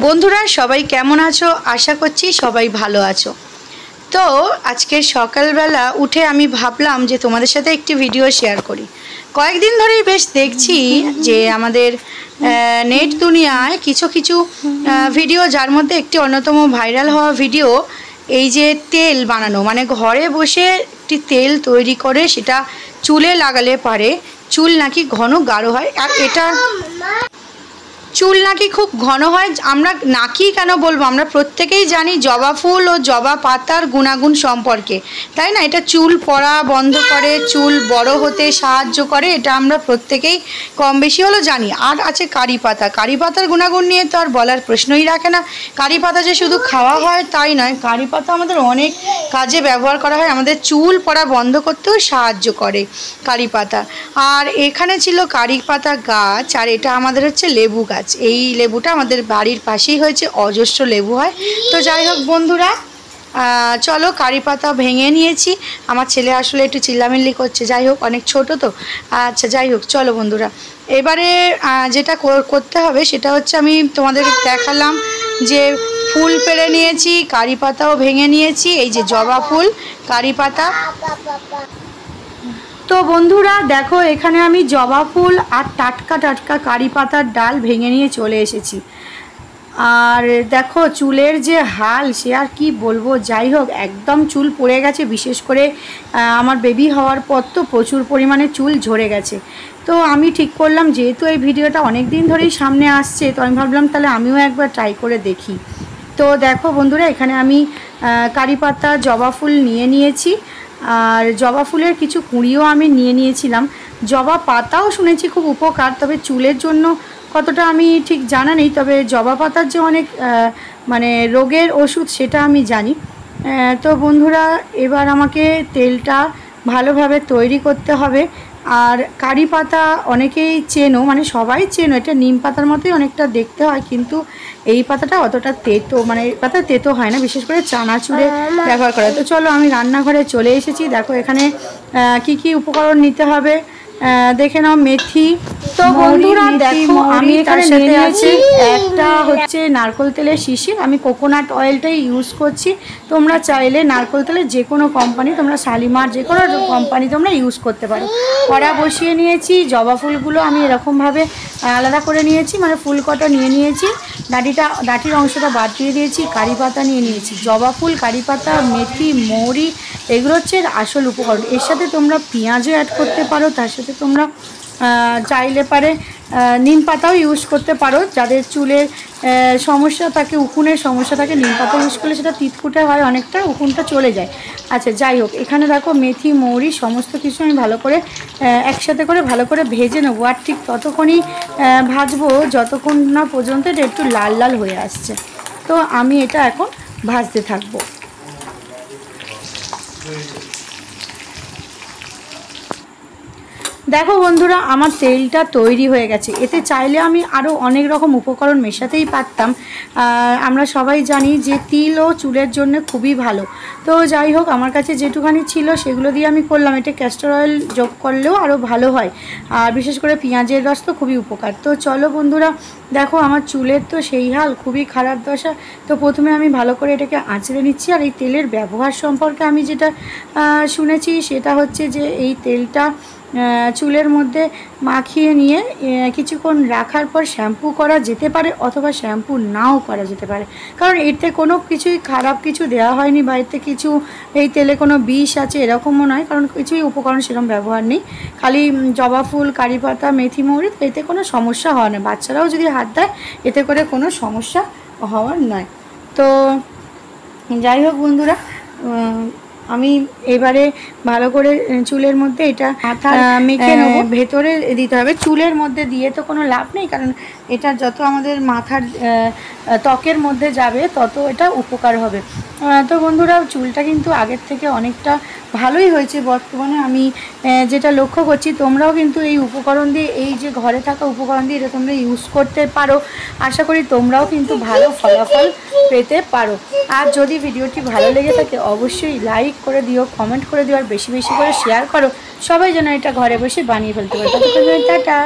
বন্ধুরা সবাই কেমন আছো? আশা করছি সবাই ভালো আছো। তো আজকে সকালবেলা উঠে আমি ভাবলাম যে তোমাদের সাথে একটি ভিডিও শেয়ার করি। কয়েকদিন ধরেই বেশ দেখছি যে আমাদের নেট দুনিয়ায় কিছু কিছু ভিডিও, যার মধ্যে একটি অন্যতম ভাইরাল হওয়া ভিডিও এই যে তেল বানানো, মানে ঘরে বসে একটি তেল তৈরি করে সেটা চুলে লাগালে পারে চুল নাকি ঘন গাঢ় হয়। আর এটা চুল নাকি খুব ঘন হয়। আমরা নাকি কেন বলবো, আমরা প্রত্যেকেই জানি জবা ফুল ও জবা পাতার গুণাগুণ সম্পর্কে, তাই না? এটা চুল পড়া বন্ধ করে, চুল বড় হতে সাহায্য করে, এটা আমরা প্রত্যেকেই কম বেশি হলেও জানি। আর আছে কারি পাতা। কারি পাতার গুণাগুণ নিয়ে তো আর বলার প্রশ্নই রাখে না। কারি পাতা যে শুধু খাওয়া হয় তাই নয়, কারি পাতা আমাদের অনেক কাজে ব্যবহার করা হয়। আমাদের চুল পড়া বন্ধ করতেও সাহায্য করে কারি পাতা। আর এখানে ছিল কারি পাতা গাছ, আর এটা আমাদের হচ্ছে লেবু গাছ। এই লেবুটা আমাদের বাড়ির পাশেই হয়েছে, অজস্র লেবু হয়। তো যাই হোক বন্ধুরা, চলো কারি পাতা ভেঙে নিয়েছি। আমার ছেলে আসলে একটু চিল্লামিল্লি করছে, যাই হোক অনেক ছোট তো। আচ্ছা যাই হোক, চলো বন্ধুরা, এবারে যেটা করতে হবে সেটা হচ্ছে আমি তোমাদের দেখালাম যে ফুল পেড়ে নিয়েছি, কারি পাতাও ভেঙে নিয়েছি। এই যে জবা ফুল, কারি পাতা। তো বন্ধুরা দেখো, এখানে আমি জবা ফুল আর টাটকা টাটকা কারি পাতার ডাল ভেঙে নিয়ে চলে এসেছি। আর দেখো চুলের যে হাল, সে আর কি বলবো। যাই হোক, একদম চুল পড়ে গেছে। বিশেষ করে আমার বেবি হওয়ার পর তো প্রচুর পরিমাণে চুল ঝরে গেছে। তো আমি ঠিক করলাম, যেহেতু এই ভিডিওটা অনেক দিন ধরেই সামনে আসছে, তো আমি ভাবলাম তাহলে আমিও একবার ট্রাই করে দেখি। তো দেখো বন্ধুরা, এখানে আমি কারি পাতা, জবা ফুল নিয়ে নিয়েছি। আর জবা ফুলের কিছু কুঁড়িও আমি নিয়ে নিয়েছিলাম। জবা পাতাও শুনেছি খুব উপকার, তবে চুলের জন্য কতটা আমি ঠিক জানা নেই। তবে জবা পাতার যে অনেক মানে রোগের ওষুধ, সেটা আমি জানি। তো বন্ধুরা, এবার আমাকে তেলটা ভালোভাবে তৈরি করতে হবে। আর কারি পাতা অনেকেই চেনো, মানে সবাই চেনো, এটা নিম পাতার মতোই অনেকটা দেখতে হয়, কিন্তু এই পাতাটা অতটা তেতো, মানে পাতা তেতো হয় না, বিশেষ করে চানাচুরে ব্যবহার করা। তো চলো আমি রান্নাঘরে চলে এসেছি। দেখো এখানে কি কি উপকরণ নিতে হবে দেখে নাও। মেথি, তো বন্ধুরা দেখো আমি এখানে নিয়ে নিয়েছি একটা হচ্ছে নারকেল তেলের শিশি। আমি কোকোনাট অয়েলটাই ইউজ করছি। তোমরা চাইলে নারকেল তেলের যে কোনো কোম্পানি, তোমরা শালিমার যে কোনো কোম্পানি তোমরা ইউজ করতে পারো। কড়া বসিয়ে নিয়েছি। জবা ফুলগুলো আমি এরকমভাবে আলাদা করে নিয়েছি, মানে ফুল কটা নিয়ে নিয়েছি, ডাঁটির অংশটা বাদ দিয়ে দিয়েছি। কারি পাতা নিয়ে নিয়েছি, জবা ফুল, কারি পাতা, মেথি, মৌরি, এগুলো হচ্ছে আসল উপকরণ। এর সাথে তোমরা পেঁয়াজও অ্যাড করতে পারো, তার সাথে তোমরা চাইলে পারে নিম পাতাও ইউজ করতে পারো। যাদের চুলের সমস্যা থাকে, উকুনের সমস্যা থাকে, নিম পাতা ইউজ করলে সেটা তিতকুটে হয়, অনেকটা উকুনটা চলে যায়। আচ্ছা যাই হোক, এখানে দেখো মেথি, মৌরি সমস্ত কিছু আমি ভালো করে একসাথে করে ভালো করে ভেজে নেবো। আর ঠিক ততক্ষণই ভাজবো যতক্ষণ না পর্যন্ত এটা একটু লাল লাল হয়ে আসছে। তো আমি এটা এখন ভাজতে থাকবো। দেখো বন্ধুরা, আমার তেলটা তৈরি হয়ে গেছে। এতে চাইলে আমি আরও অনেক রকম উপকরণ মেশাতেই পারতাম। আমরা সবাই জানি যে তিল ও চুলের জন্য খুবই ভালো। তো যাই হোক, আমার কাছে যেটুখানি ছিল সেগুলো দিয়ে আমি করলাম। এটা ক্যাস্টর অয়েল যোগ করলেও আরও ভালো হয়। আর বিশেষ করে পেঁয়াজের রস তো খুবই উপকার। তো চলো বন্ধুরা, দেখো আমার চুলের তো সেই হাল, খুবই খারাপ দশা। তো প্রথমে আমি ভালো করে এটাকে আঁচড়ে নিচ্ছি। আর এই তেলের ব্যবহার সম্পর্কে আমি যেটা শুনেছি সেটা হচ্ছে যে এই তেলটা চুলের মধ্যে মাখিয়ে নিয়ে কিছুক্ষণ রাখার পর শ্যাম্পু করা যেতে পারে, অথবা শ্যাম্পু নাও করা যেতে পারে। কারণ এতে কোনো কিছুই খারাপ কিছু দেওয়া হয়নি, বা এতে কিছু এই তেলে কোনো বিষ আছে এরকমও নয়। কারণ কিছুই উপকরণ সেরকম ব্যবহার নেই, খালি জবা ফুল, কারি পাতা, মেথি, মৌরি। এতে কোনো সমস্যা হয় না। বাচ্চারাও যদি হাত দেয় এতে করে কোনো সমস্যা হওয়ার নয়। তো যাই হোক বন্ধুরা, আমি এবারে ভালো করে চুলের মধ্যে এটা মেখে নেব। ভেতরে দিতে হবে, চুলের মধ্যে দিয়ে তো কোনো লাভ নেই, কারণ এটা যত আমাদের মাথার ত্বকের মধ্যে যাবে তত এটা উপকার হবে। তো বন্ধুরা, চুলটা কিন্তু আগের থেকে অনেকটা ভালোই হয়েছে বর্তমানে। আমি যেটা লক্ষ্য করছি, তোমরাও কিন্তু এই উপকরণ দিয়ে, এই যে ঘরে থাকা উপকরণ দিয়ে এটা তোমরা ইউজ করতে পারো। আশা করি তোমরাও কিন্তু ভালো ফলাফল পেতে পারো। আর যদি ভিডিওটি ভালো লেগে থাকে অবশ্যই লাইক করে দিও, কমেন্ট করে দিও, আর বেশি বেশি করে শেয়ার করো। সবাই যেন এটা ঘরে বসে বানিয়ে ফেলতে পারে। টাটা।